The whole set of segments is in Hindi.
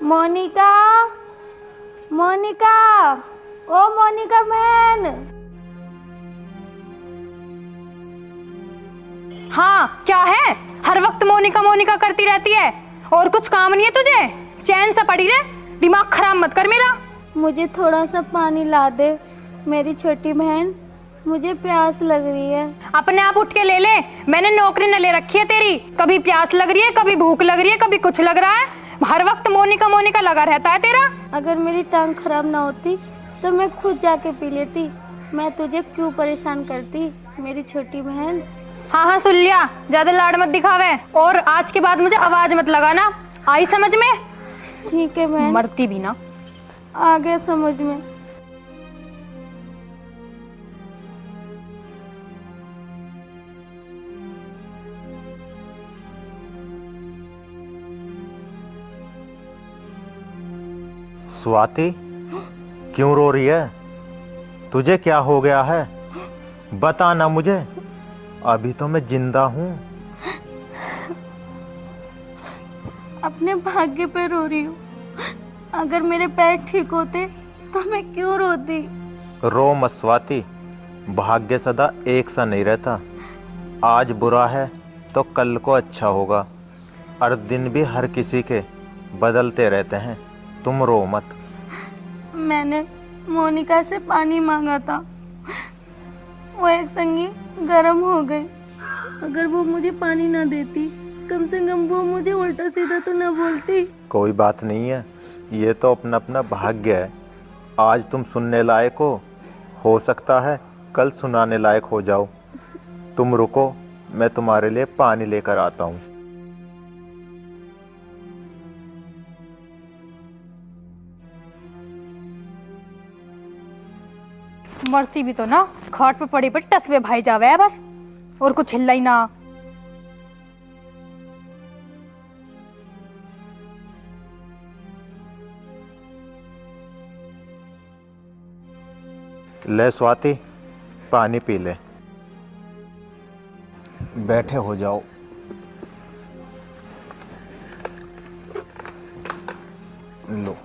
मोनिका, मोनिका, ओ मोनिका बहन। हाँ क्या है, हर वक्त मोनिका मोनिका करती रहती है और कुछ काम नहीं है तुझे? चैन सा पड़ी रहे, दिमाग खराब मत कर मेरा। मुझे थोड़ा सा पानी ला दे मेरी छोटी बहन, मुझे प्यास लग रही है। अपने आप उठ के ले ले, मैंने नौकरी न ले रखी है तेरी। कभी प्यास लग रही है, कभी भूख लग रही है, कभी कुछ लग रहा है, हर वक्त मोनिका मोनिका लगा रहता है तेरा। अगर मेरी टांग खराब ना होती तो मैं खुद जाके पी लेती, मैं तुझे क्यों परेशान करती मेरी छोटी बहन। हाँ हाँ सुन लिया, ज्यादा लाड मत दिखावे और आज के बाद मुझे आवाज मत लगाना, आई समझ में? ठीक है बहन, मरती भी ना। आ गया समझ में। स्वाति, क्यों रो रही है? तुझे क्या हो गया है? बता ना मुझे, अभी तो मैं जिंदा हूँ। अपने भाग्य पे रो रही हूँ, अगर मेरे पैर ठीक होते तो मैं क्यों रोती। रो मत स्वाति, भाग्य सदा एक सा नहीं रहता। आज बुरा है तो कल को अच्छा होगा, और दिन भी हर किसी के बदलते रहते हैं। तुम रो मत। मैंने मोनिका से पानी मांगा था, वो एक संगी गर्म हो गई। अगर वो मुझे पानी ना देती, कम से कम वो मुझे उल्टा सीधा तो ना बोलती। कोई बात नहीं है, ये तो अपना अपना भाग्य है। आज तुम सुनने लायक हो सकता है कल सुनाने लायक हो जाओ। तुम रुको, मैं तुम्हारे लिए पानी लेकर आता हूँ। मरती भी तो ना, खाट पे पड़ी पड़ी टसवे भाई जावे है बस, और कुछ हिल्ला ही ना। ले स्वाति, पानी पी ले। बैठे हो जाओ। लो,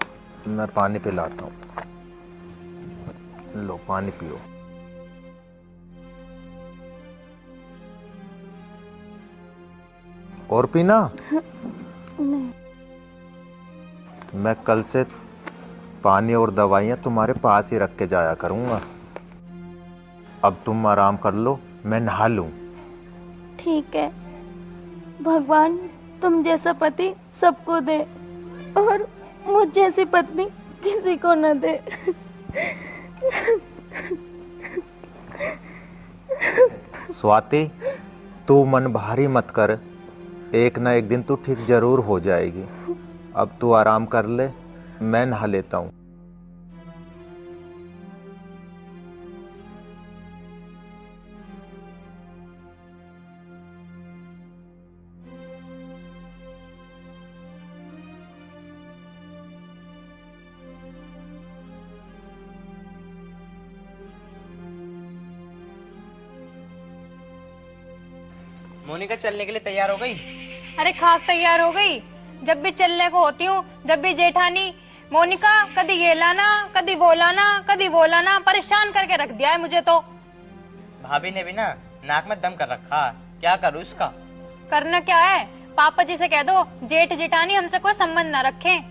मैं पानी पिलाता हूँ। लो पानी पियो। और पीना? नहीं। मैं कल से पानी और दवाइयाँ तुम्हारे पास ही रख के जाया करूँगा। अब तुम आराम कर लो, मैं नहा लूँ। ठीक है, भगवान तुम जैसा पति सबको दे और मुझ जैसी पत्नी किसी को न दे। स्वाति, तू मन भारी मत कर, एक ना एक दिन तू ठीक जरूर हो जाएगी। अब तू आराम कर ले, मैं नहा लेता हूँ। मोनिका चलने के लिए तैयार हो गई? अरे खाक तैयार हो गई, जब भी चलने को होती हूँ, जब भी जेठानी मोनिका कदी ये लाना, कदी वो लाना, कदी वो लाना, परेशान करके रख दिया है मुझे तो। भाभी ने भी ना नाक में दम कर रखा, क्या करूँ इसका? करना क्या है, पापा जी से कह दो जेठ जेठानी हमसे कोई संबंध ना रखें।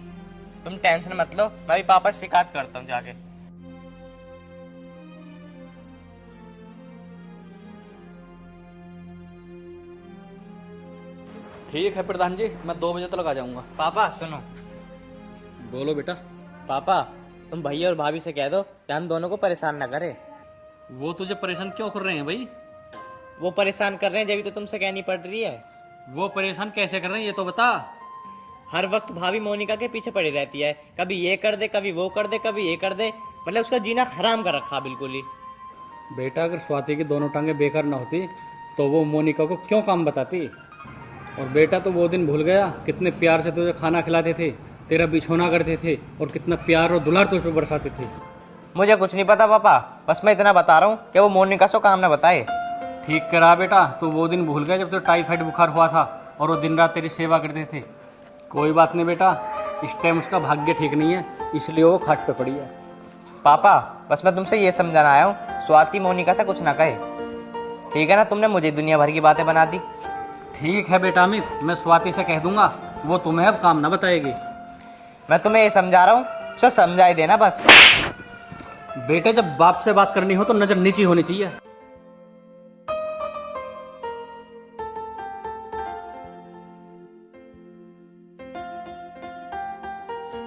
तुम टेंशन मत लो, मैं भी पापा से शिकायत करता हूँ जाके। ठीक है प्रधान जी, मैं 2 बजे तक आ जाऊंगा। पापा सुनो। बोलो बेटा। पापा, तुम भैया और भाभी से कह दो कि हम दोनों को परेशान ना करे। वो तुझे परेशान क्यों कर रहे हैं भाई? वो परेशान कर रहे हैं जब तो तुमसे कहनी पड़ रही है। वो परेशान कैसे कर रहे हैं ये तो बता। हर वक्त भाभी मोनिका के पीछे पड़ी रहती है, कभी ये कर दे, कभी वो कर दे, कभी ये कर दे, मतलब उसका जीना हराम कर रखा बिल्कुल ही। बेटा अगर स्वाति की दोनों टांगे बेकार ना होती तो वो मोनिका को क्यों काम बताती? और बेटा तो वो दिन भूल गया कितने प्यार से तुझे खाना खिलाते थे, तेरा बिछोना करते थे और कितना प्यार और दुलार तुझ पे बरसाते थे। मुझे कुछ नहीं पता पापा, बस मैं इतना बता रहा हूँ कि वो मोनिका से काम ना बताए। ठीक करा बेटा, तो वो दिन भूल गया जब तो टाइफाइड बुखार हुआ था और वो दिन रात तेरी सेवा करते थे। कोई बात नहीं बेटा, इस टाइम उसका भाग्य ठीक नहीं है, इसलिए वो खाट पे पड़ी है। पापा बस मैं तुमसे ये समझाना आया हूँ, स्वाति मोनिका से कुछ ना कहे, ठीक है ना? तुमने मुझे दुनिया भर की बातें बना दी। ठीक है बेटा अमित, मैं स्वाति से कह दूंगा, वो तुम्हें अब काम ना बताएगी। मैं तुम्हें ये समझा रहा हूँ, उसे समझा ही देना बस। बेटे जब बाप से बात करनी हो तो नजर नीची होनी चाहिए।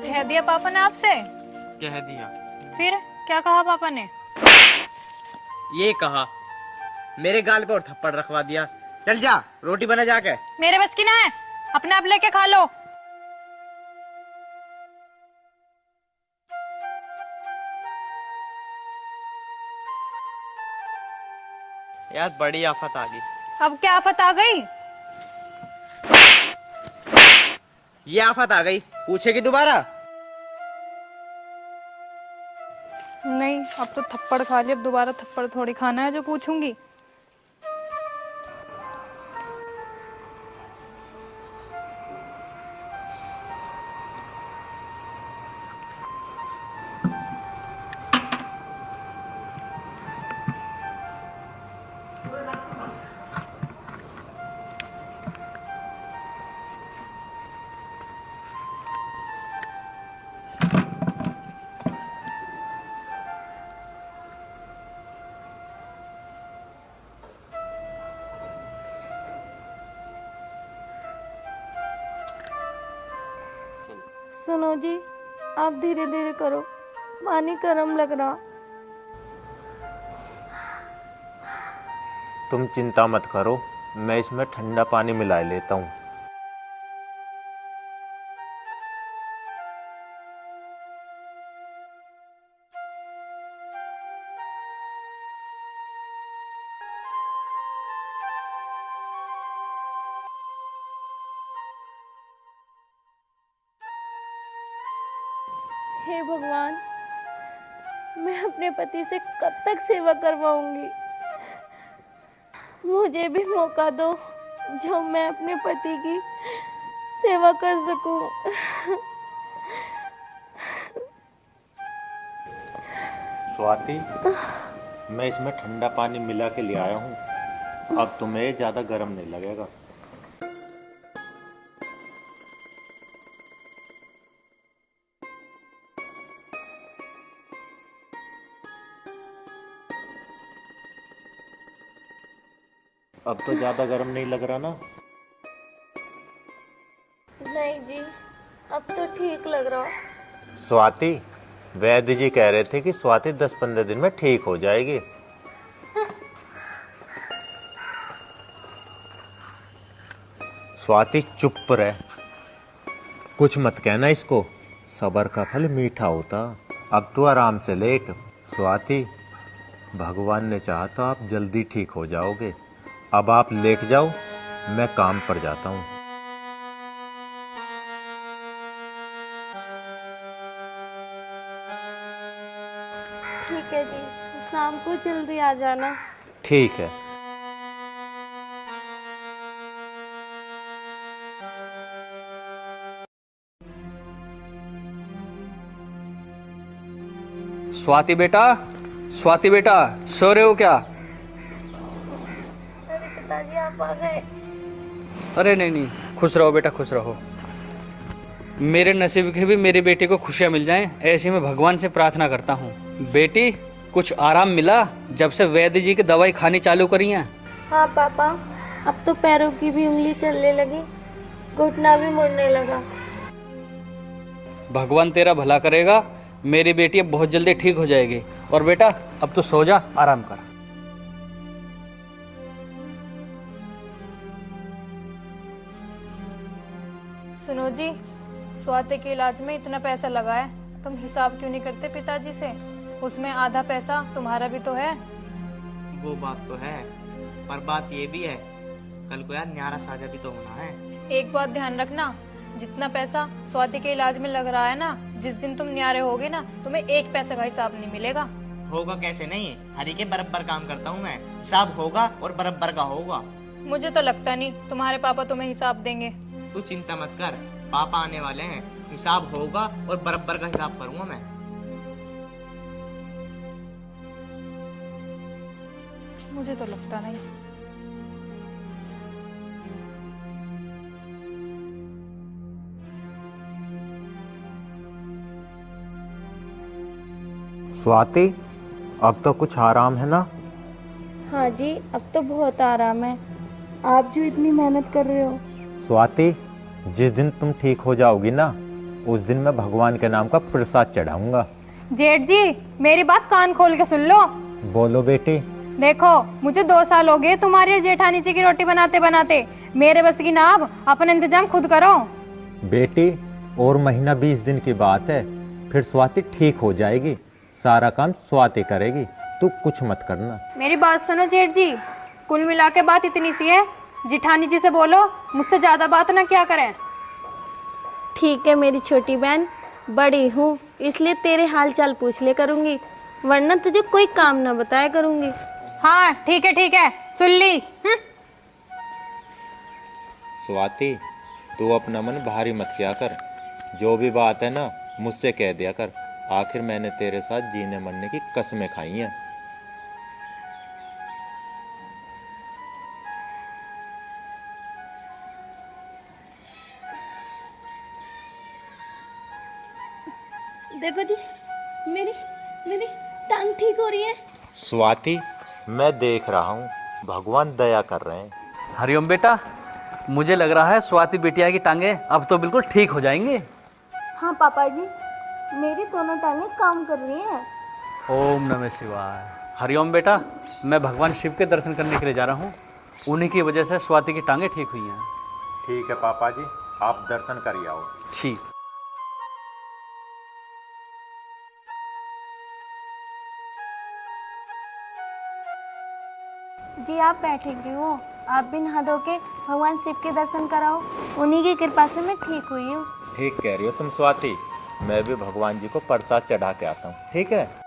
कह दिया पापा ने आपसे? कह दिया। फिर क्या कहा पापा ने? ये कहा, मेरे गाल पे और थप्पड़ रखवा दिया। चल जा, रोटी बना जाके। मेरे बस की ना है, अपने आप लेके खा लो। यार बड़ी आफत आ गई। अब क्या आफत आ गई? ये आफत आ गई, पूछेगी दोबारा? नहीं, अब तो थप्पड़ खा लिया, अब दोबारा थप्पड़ थोड़ी खाना है जो पूछूंगी। सुनो जी, आप धीरे धीरे करो, पानी गर्म लग रहा। तुम चिंता मत करो, मैं इसमें ठंडा पानी मिला लेता हूँ। हे भगवान, मैं अपने पति से कब तक सेवा करवाऊंगी? मुझे भी मौका दो जो मैं अपने पति की सेवा कर सकूं। स्वाति, मैं इसमें ठंडा पानी मिला के ले आया हूँ, अब तुम्हें ज्यादा गर्म नहीं लगेगा। अब तो ज्यादा गर्म नहीं लग रहा ना? नहीं जी, अब तो ठीक लग रहा। स्वाति, वैद्य जी कह रहे थे कि स्वाति 10-15 दिन में ठीक हो जाएगी। स्वाति चुप रह, कुछ मत कहना इसको, सब्र का फल मीठा होता। अब तू आराम से लेट। स्वाति, भगवान ने चाहा तो आप जल्दी ठीक हो जाओगे। अब आप लेट जाओ, मैं काम पर जाता हूँ। ठीक है जी, शाम को जल्दी आ जाना। ठीक है। स्वाति बेटा, स्वाति बेटा, सो रहे हो क्या? अरे पिताजी, आप आ गए। अरे नहीं नहीं, खुश रहो बेटा, खुश रहो। मेरे नसीब के भी मेरी बेटी को खुशियां मिल जाएं, ऐसी मैं भगवान से प्रार्थना करता हूँ। बेटी, कुछ आराम मिला जब से वैद्य जी की दवाई खानी चालू करी है? हाँ पापा, अब तो पैरों की भी उंगली चलने लगी, घुटना भी मुड़ने लगा। भगवान तेरा भला करेगा, मेरी बेटी अब बहुत जल्दी ठीक हो जाएगी। और बेटा अब तो सो जा, आराम कर। सुनो जी, स्वाति के इलाज में इतना पैसा लगा है, तुम हिसाब क्यों नहीं करते पिताजी से? उसमें आधा पैसा तुम्हारा भी तो है। वो बात तो है, पर बात ये भी है, कल को यार न्यारा साजा भी तो होना है। एक बात ध्यान रखना, जितना पैसा स्वाति के इलाज में लग रहा है ना, जिस दिन तुम न्यारे होगे ना, तुम्हें एक पैसे का हिसाब नहीं मिलेगा। होगा कैसे नहीं, हरी के बराबर काम करता हूँ मैं, हिसाब होगा और बराबर का होगा। मुझे तो लगता नहीं तुम्हारे पापा तुम्हें हिसाब देंगे। तू चिंता मत कर, पापा आने वाले हैं, हिसाब होगा और बराबर का हिसाब करूंगा मैं। मुझे तो लगता नहीं। स्वाति, अब तो कुछ आराम है ना? हाँ जी, अब तो बहुत आराम है। आप जो इतनी मेहनत कर रहे हो। स्वाति, जिस दिन तुम ठीक हो जाओगी ना, उस दिन मैं भगवान के नाम का प्रसाद चढ़ाऊंगा। जेठ जी, मेरी बात कान खोल के सुन लो। बोलो बेटी। देखो, मुझे 2 साल हो गए तुम्हारी और जेठानी जी की रोटी बनाते बनाते। मेरे बस की ना, अब अपना इंतजाम खुद करो। बेटी, और महीना 20 दिन की बात है, फिर स्वाति ठीक हो जाएगी। सारा काम स्वाति करेगी, तू कुछ मत करना। मेरी बात सुनो जेठ जी, कुल मिला के बात इतनी सी है। जेठानी जी से बोलो मुझसे ज्यादा बात ना क्या करें। ठीक है मेरी छोटी बहन, बड़ी हूँ इसलिए तेरे हाल चाल पूछ ले करूँगी, वरना तुझे कोई काम ना बताया करूँगी। हाँ ठीक है, सुन ली। स्वाति, तू अपना मन भारी मत किया कर। जो भी बात है ना, मुझसे कह दिया कर। आखिर मैंने तेरे साथ जीने मरने की कसमें खाई हैं। देखो जी, मेरी मेरी टांग ठीक हो रही है। स्वाति, मैं देख रहा हूँ, भगवान दया कर रहे हैं। हरिओम बेटा, मुझे लग रहा है स्वाति बिटिया की टांगे अब तो बिल्कुल ठीक हो जाएंगी। हाँ पापा जी, मेरी दोनों टांगें काम कर रही हैं। ओम नमः शिवाय। हरिओम बेटा, मैं भगवान शिव के दर्शन करने के लिए जा रहा हूँ। उन्हीं की वजह से स्वाति की टांगे ठीक हुई हैं। ठीक है पापा जी, आप दर्शन करिए आओ। ठीक। जी आप बैठे क्यों हो? आप भी नहा धो के भगवान शिव के दर्शन कराओ, उन्हीं की कृपा से मैं ठीक हुई हूँ। ठीक कह रही हो तुम स्वाति, मैं भी भगवान जी को प्रसाद चढ़ा के आता हूँ। ठीक है।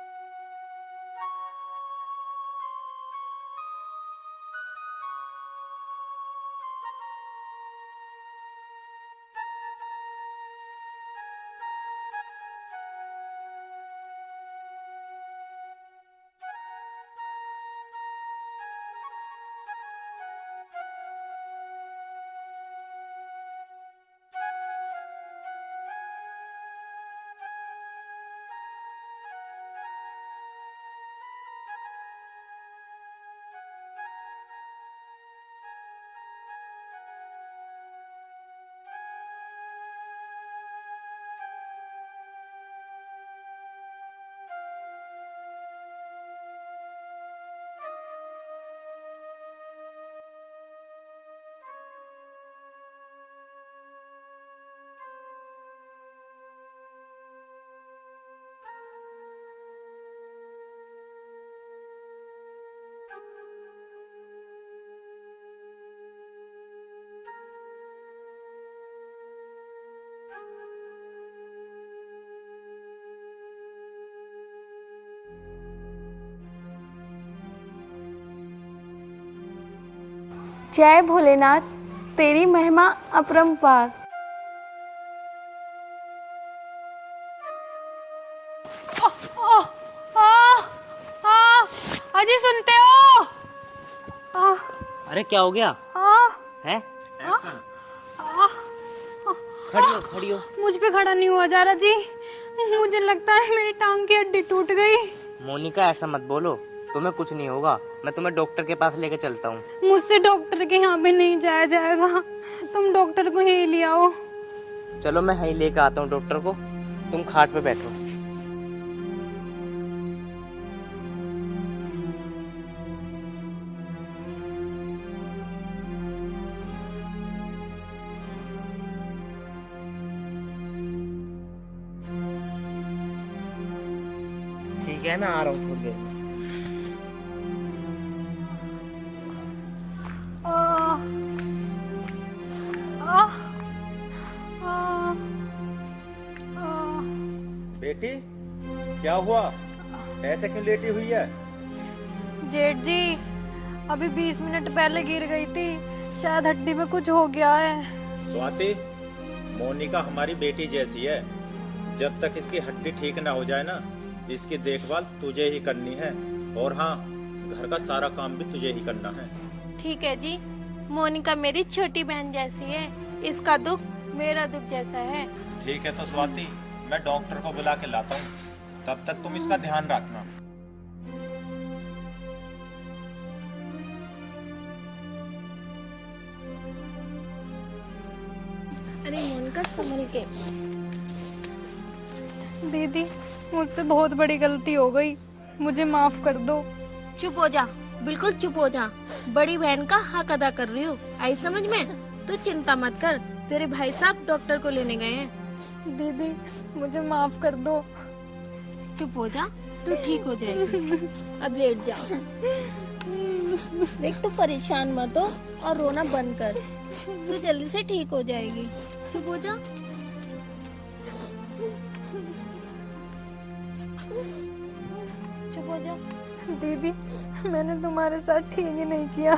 जय भोलेनाथ, तेरी महिमा अपरंपार। अजी सुनते हो? अरे क्या हो गया है? खड़ी हो। मुझ पे खड़ा नहीं हुआ जा रहा जी। मुझे लगता है मेरी टांग की हड्डी टूट गई। मोनिका, ऐसा मत बोलो, तुम्हें कुछ नहीं होगा। मैं तुम्हें डॉक्टर के पास लेके चलता हूँ। मुझसे डॉक्टर के यहाँ पे नहीं जाया जाएगा, तुम डॉक्टर को ही ले आओ। चलो मैं यहीं लेके आता हूँ डॉक्टर को, तुम खाट पे बैठो। ठीक है, मैं आ रहा हूँ थोड़ी देर में। बेटी, क्या हुआ? ऐसे क्यों लेटी हुई है? जेठ जी, अभी 20 मिनट पहले गिर गई थी, शायद हड्डी में कुछ हो गया है। स्वाति, मोनिका हमारी बेटी जैसी है। जब तक इसकी हड्डी ठीक ना हो जाए ना, इसकी देखभाल तुझे ही करनी है। और हाँ, घर का सारा काम भी तुझे ही करना है। ठीक है जी, मोनिका मेरी छोटी बहन जैसी है, इसका दुख मेरा दुख जैसा है। ठीक है तो स्वाति, मैं डॉक्टर को बुला के लाता हूँ। तब तक तुम इसका ध्यान रखना। अरे मोनिका संभल के। दीदी, मुझसे बहुत बड़ी गलती हो गई, मुझे माफ कर दो। चुप हो जा, बिल्कुल चुप हो जा। बड़ी बहन का हक अदा कर रही हो, आई समझ में। तू चिंता मत कर, तेरे भाई साहब डॉक्टर को लेने गए हैं। दीदी, मुझे माफ कर दो। चुप हो जा, तू ठीक हो जाएगी। अब लेट जा। देख, तू परेशान मत हो और रोना बंद कर, तू जल्दी से ठीक हो जाएगी। चुप हो जा। चुप हो जा। दीदी, मैंने तुम्हारे साथ ठीक ही नहीं किया।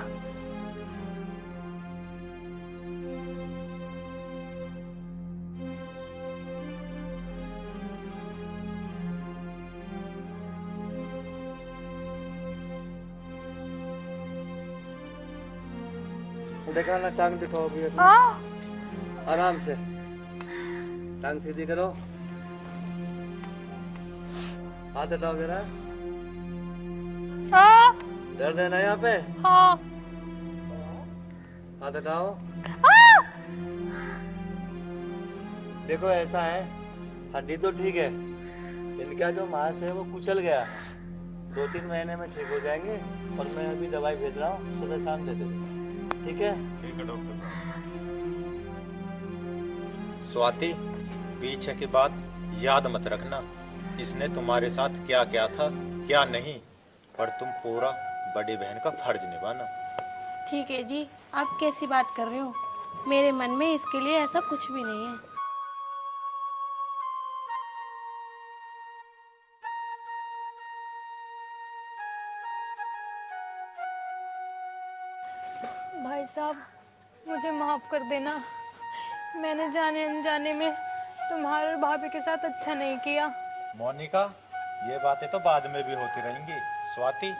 देखा ना, टांग दिखाओ अभी अपनी। आराम से टांग सीधी करो। हाथ हटाओ जरा। दर्द है ना यहाँ पे? हाँ। हाथ हटाओ। देखो ऐसा है, हड्डी तो ठीक है, इनका जो मांस है वो कुचल गया। 2-3 महीने में ठीक हो जाएंगे। और मैं अभी दवाई भेज रहा हूँ, सुबह शाम दे देना। ठीक है? ठीक है डॉक्टर साहब। स्वाति, पीछे की बात याद मत रखना। इसने तुम्हारे साथ क्या क्या था क्या नहीं, पर तुम पूरा बड़ी बहन का फर्ज निभाना। ठीक है जी, आप कैसी बात कर रहे हो? मेरे मन में इसके लिए ऐसा कुछ भी नहीं है। भाई साहब, मुझे माफ कर देना। मैंने जाने अनजाने में तुम्हारे और भाभी के साथ अच्छा नहीं किया। मोनिका, ये बातें तो बाद में भी होती रहेंगी। स्वाति,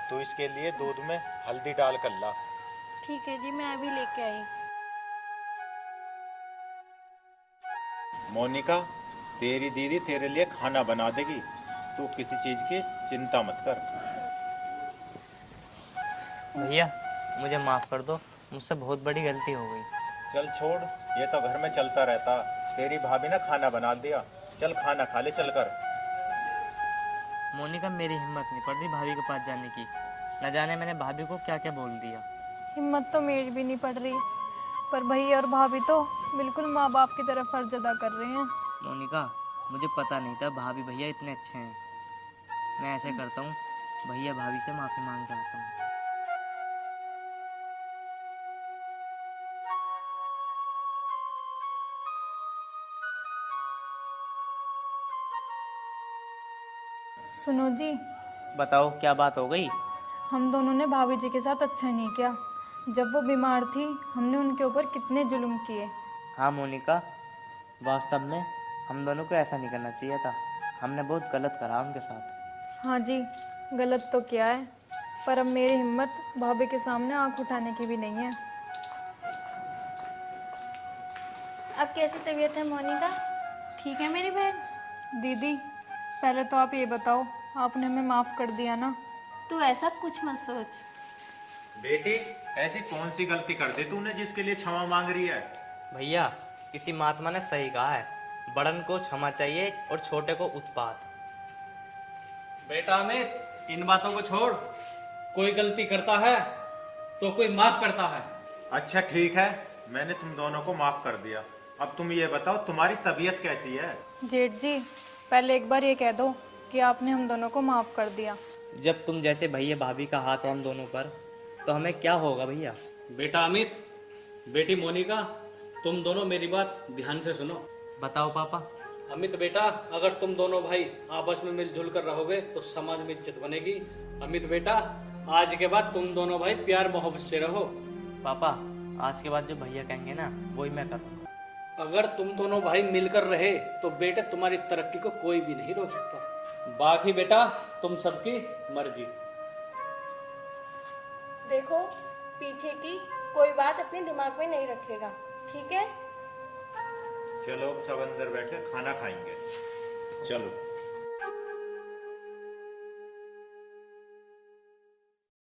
तू इसके लिए दूध में हल्दी डाल कर ला। ठीक है जी, मैं अभी लेके आई। मोनिका, तेरी दीदी तेरे लिए खाना बना देगी, तू किसी चीज की चिंता मत कर। भैया, मुझे माफ कर दो, मुझसे बहुत बड़ी गलती हो गई। चल छोड़, ये तो घर में चलता रहता। तेरी भाभी ने खाना बना दिया, चल खाना खा ले चल कर। मोनिका, मेरी हिम्मत नहीं पड़ रही भाभी के पास जाने की। न जाने मैंने भाभी को क्या क्या बोल दिया। हिम्मत तो मेरी भी नहीं पड़ रही, पर भैया और भाभी तो बिल्कुल माँ बाप की तरह फर्ज अदा कर रहे हैं। मोनिका, मुझे पता नहीं था भाभी भैया इतने अच्छे हैं। मैं ऐसे करता हूँ, भैया भाभी से माफ़ी मांग के आता हूँ। सुनो जी, बताओ क्या बात हो गई? हम दोनों ने भाभी जी के साथ अच्छा नहीं किया। जब वो बीमार थी, हमने उनके ऊपर कितने जुल्म किए। हाँ मोनिका, वास्तव में हम दोनों को ऐसा नहीं करना चाहिए था। हमने बहुत गलत करा उनके साथ। हाँ जी, गलत तो किया है, पर अब मेरी हिम्मत भाभी के सामने आंख उठाने की भी नहीं है। अब कैसी तबीयत है मोनिका? ठीक है मेरी बहन? दीदी, पहले तो आप ये बताओ, आपने हमें माफ कर दिया ना? तू ऐसा कुछ मत सोच। बेटी, ऐसी कौन सी गलती कर दी तूने जिसके लिए क्षमा मांग रही है? भैया, किसी महात्मा ने सही कहा है, बड़न को क्षमा चाहिए और छोटे को उत्पात। बेटा अमित, इन बातों को छोड़। कोई गलती करता है तो कोई माफ करता है। अच्छा ठीक है, मैंने तुम दोनों को माफ कर दिया। अब तुम ये बताओ, तुम्हारी तबीयत कैसी है? जेठ जी, पहले एक बार ये कह दो कि आपने हम दोनों को माफ कर दिया। जब तुम जैसे भैया भाभी का हाथ है हम दोनों पर, तो हमें क्या होगा भैया? बेटा अमित, बेटी मोनिका, तुम दोनों मेरी बात ध्यान से सुनो। बताओ पापा। अमित बेटा, अगर तुम दोनों भाई आपस में मिलजुल कर रहोगे तो समाज में इज्जत बनेगी। अमित बेटा, आज के बाद तुम दोनों भाई प्यार मोहब्बत से रहो। पापा, आज के बाद जो भैया कहेंगे ना, वही मैं करूँगा। अगर तुम दोनों भाई मिलकर रहे तो बेटे तुम्हारी तरक्की को कोई भी नहीं रोक सकता। बाकी बेटा तुम सबकी मर्जी। देखो, पीछे की कोई बात अपने दिमाग में नहीं रखेगा, ठीक है? चलो सब अंदर बैठे खाना खाएंगे। चलो।